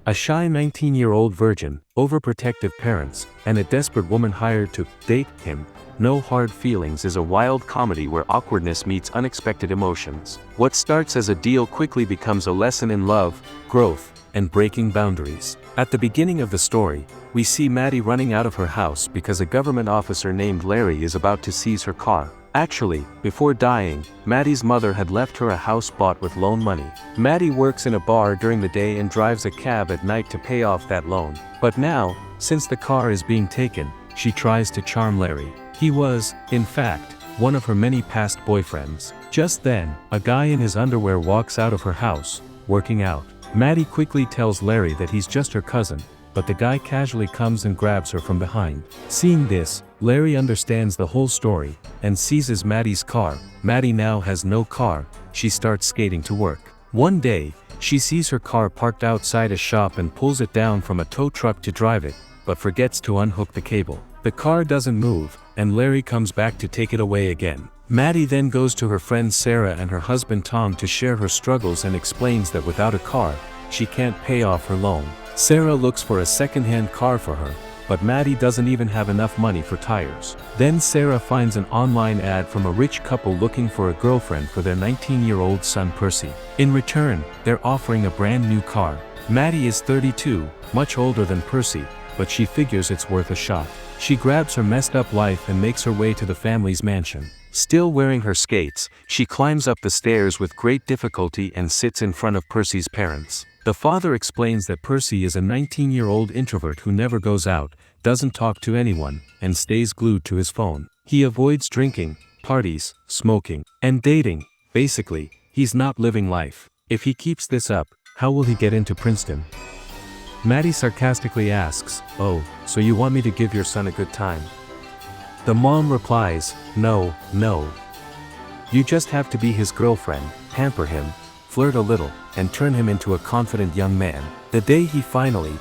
A shy 19-year-old virgin, overprotective parents, and a desperate woman hired to date him. No Hard Feelings is a wild comedy where awkwardness meets unexpected emotions. What starts as a deal quickly becomes a lesson in love, growth, and breaking boundaries. At the beginning of the story, we see Maddie running out of her house because a government officer named Larry is about to seize her car. Actually, before dying, Maddie's mother had left her a house bought with loan money. Maddie works in a bar during the day and drives a cab at night to pay off that loan. But now, since the car is being taken, she tries to charm Larry. He was, in fact, one of her many past boyfriends. Just then, a guy in his underwear walks out of her house, working out. Maddie quickly tells Larry that he's just her cousin, but the guy casually comes and grabs her from behind. Seeing this, Larry understands the whole story, and seizes Maddie's car. Maddie now has no car. She starts skating to work. One day, she sees her car parked outside a shop and pulls it down from a tow truck to drive it, but forgets to unhook the cable. The car doesn't move, and Larry comes back to take it away again. Maddie then goes to her friends Sarah and her husband Tom to share her struggles and explains that without a car, she can't pay off her loan. Sarah looks for a second-hand car for her, but Maddie doesn't even have enough money for tires. Then Sarah finds an online ad from a rich couple looking for a girlfriend for their 19-year-old son Percy. In return, they're offering a brand new car. Maddie is 32, much older than Percy, but she figures it's worth a shot. She grabs her messed up life and makes her way to the family's mansion. Still wearing her skates, she climbs up the stairs with great difficulty and sits in front of Percy's parents. The father explains that Percy is a 19-year-old introvert who never goes out, doesn't talk to anyone, and stays glued to his phone. He avoids drinking, parties, smoking, and dating. Basically, he's not living life. If he keeps this up, how will he get into Princeton? Maddie sarcastically asks, "Oh, so you want me to give your son a good time?" The mom replies, "No, no. You just have to be his girlfriend, pamper him, flirt a little, and turn him into a confident young man. The day he finally,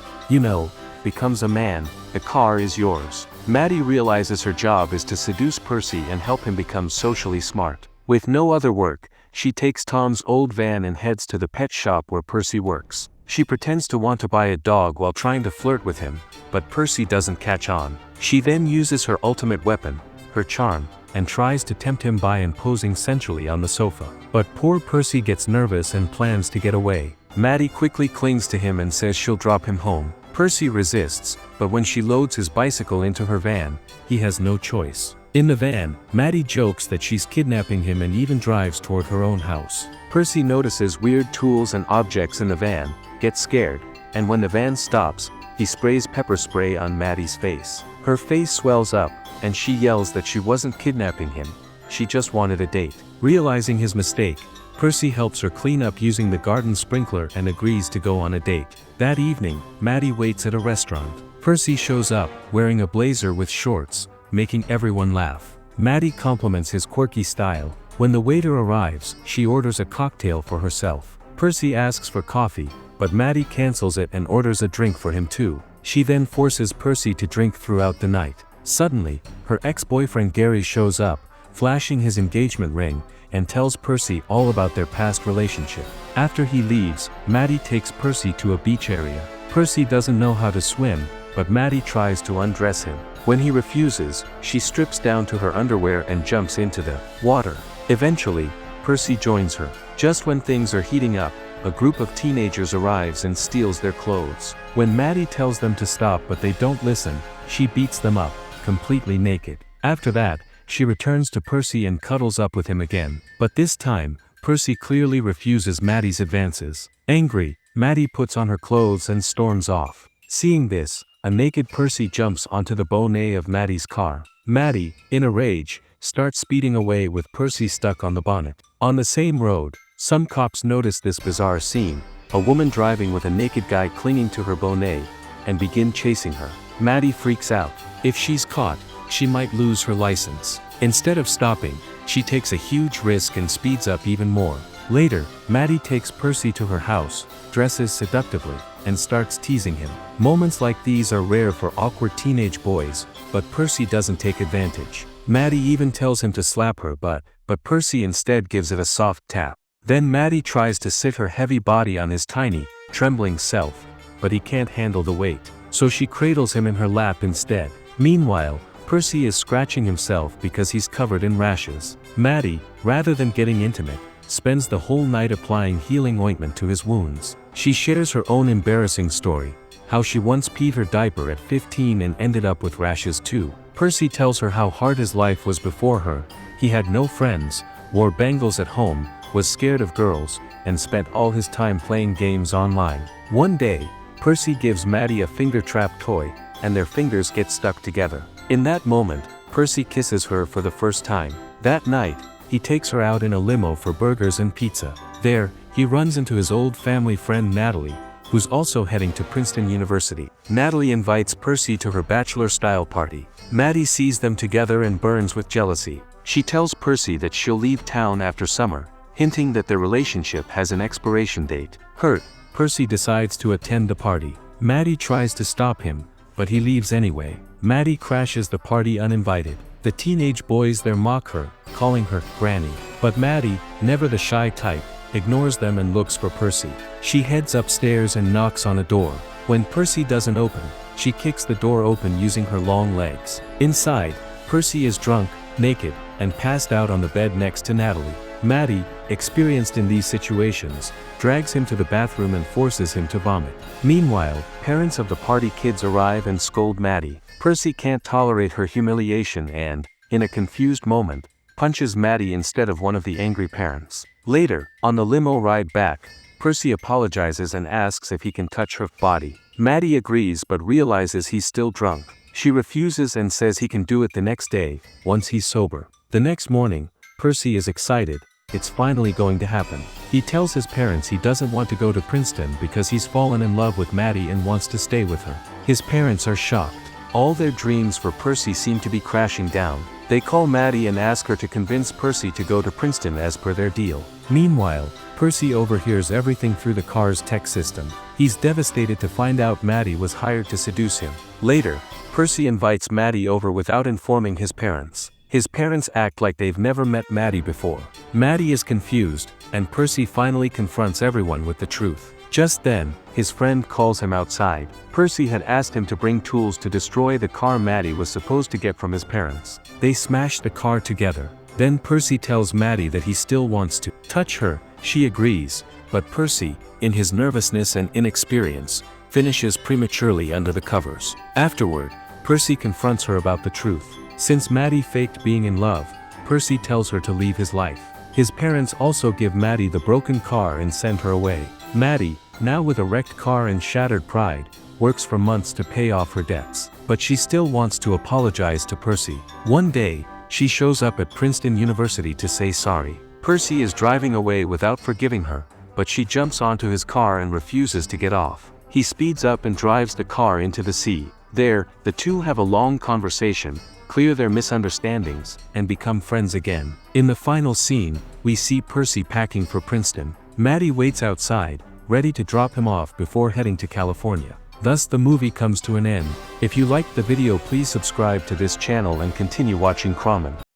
becomes a man, the car is yours." Maddie realizes her job is to seduce Percy and help him become socially smart. With no other work, she takes Tom's old van and heads to the pet shop where Percy works. She pretends to want to buy a dog while trying to flirt with him, but Percy doesn't catch on. She then uses her ultimate weapon, her charm, and tries to tempt him by imposing sensually on the sofa. But poor Percy gets nervous and plans to get away. Maddie quickly clings to him and says she'll drop him home. Percy resists, but when she loads his bicycle into her van, he has no choice. In the van, Maddie jokes that she's kidnapping him and even drives toward her own house. Percy notices weird tools and objects in the van, gets scared, and when the van stops, he sprays pepper spray on Maddie's face. Her face swells up, and she yells that she wasn't kidnapping him, she just wanted a date. Realizing his mistake, Percy helps her clean up using the garden sprinkler and agrees to go on a date. That evening, Maddie waits at a restaurant. Percy shows up, wearing a blazer with shorts, making everyone laugh. Maddie compliments his quirky style. When the waiter arrives, she orders a cocktail for herself. Percy asks for coffee, but Maddie cancels it and orders a drink for him too. She then forces Percy to drink throughout the night. Suddenly, her ex-boyfriend Gary shows up, flashing his engagement ring, and tells Percy all about their past relationship. After he leaves, Maddie takes Percy to a beach area. Percy doesn't know how to swim, but Maddie tries to undress him. When he refuses, she strips down to her underwear and jumps into the water. Eventually, Percy joins her. Just when things are heating up, a group of teenagers arrives and steals their clothes. When Maddie tells them to stop but they don't listen, she beats them up, completely naked. After that, she returns to Percy and cuddles up with him again. But this time, Percy clearly refuses Maddie's advances. Angry, Maddie puts on her clothes and storms off. Seeing this, a naked Percy jumps onto the bonnet of Maddie's car. Maddie, in a rage, starts speeding away with Percy stuck on the bonnet. On the same road, some cops notice this bizarre scene, a woman driving with a naked guy clinging to her bonnet, and begin chasing her. Maddie freaks out. If she's caught, she might lose her license. Instead of stopping, she takes a huge risk and speeds up even more. Later, Maddie takes Percy to her house, dresses seductively, and starts teasing him. Moments like these are rare for awkward teenage boys, but Percy doesn't take advantage. Maddie even tells him to slap her but Percy instead gives it a soft tap. Then Maddie tries to sit her heavy body on his tiny, trembling self, but he can't handle the weight. So she cradles him in her lap instead. Meanwhile, Percy is scratching himself because he's covered in rashes. Maddie, rather than getting intimate, spends the whole night applying healing ointment to his wounds. She shares her own embarrassing story, how she once peed her diaper at 15 and ended up with rashes too. Percy tells her how hard his life was before her. He had no friends, wore bangles at home, was scared of girls, and spent all his time playing games online. One day, Percy gives Maddie a finger trap toy, and their fingers get stuck together. In that moment, Percy kisses her for the first time. That night, he takes her out in a limo for burgers and pizza. There, he runs into his old family friend Natalie, who's also heading to Princeton University. Natalie invites Percy to her bachelor-style party. Maddie sees them together and burns with jealousy. She tells Percy that she'll leave town after summer, hinting that their relationship has an expiration date. Hurt, Percy decides to attend the party. Maddie tries to stop him, but he leaves anyway. Maddie crashes the party uninvited. The teenage boys there mock her, calling her Granny. But Maddie, never the shy type, ignores them and looks for Percy. She heads upstairs and knocks on a door. When Percy doesn't open, she kicks the door open using her long legs. Inside, Percy is drunk, naked, and passed out on the bed next to Natalie. Maddie, experienced in these situations, drags him to the bathroom and forces him to vomit. Meanwhile, parents of the party kids arrive and scold Maddie. Percy can't tolerate her humiliation and, in a confused moment, punches Maddie instead of one of the angry parents. Later, on the limo ride back, Percy apologizes and asks if he can touch her body. Maddie agrees but realizes he's still drunk. She refuses and says he can do it the next day, once he's sober. The next morning, Percy is excited. It's finally going to happen. He tells his parents he doesn't want to go to Princeton because he's fallen in love with Maddie and wants to stay with her. His parents are shocked. All their dreams for Percy seem to be crashing down. They call Maddie and ask her to convince Percy to go to Princeton as per their deal. Meanwhile, Percy overhears everything through the car's tech system. He's devastated to find out Maddie was hired to seduce him. Later, Percy invites Maddie over without informing his parents. His parents act like they've never met Maddie before. Maddie is confused, and Percy finally confronts everyone with the truth. Just then, his friend calls him outside. Percy had asked him to bring tools to destroy the car Maddie was supposed to get from his parents. They smash the car together. Then Percy tells Maddie that he still wants to touch her. She agrees, but Percy, in his nervousness and inexperience, finishes prematurely under the covers. Afterward, Percy confronts her about the truth. Since Maddie faked being in love, Percy tells her to leave his life. His parents also give Maddie the broken car and send her away. Maddie, now with a wrecked car and shattered pride, works for months to pay off her debts. But she still wants to apologize to Percy. One day, she shows up at Princeton University to say sorry. Percy is driving away without forgiving her, but she jumps onto his car and refuses to get off. He speeds up and drives the car into the sea. There, the two have a long conversation, clear their misunderstandings, and become friends again. In the final scene, we see Percy packing for Princeton. Maddie waits outside, ready to drop him off before heading to California. Thus the movie comes to an end. If you liked the video, please subscribe to this channel and continue watching Kramen.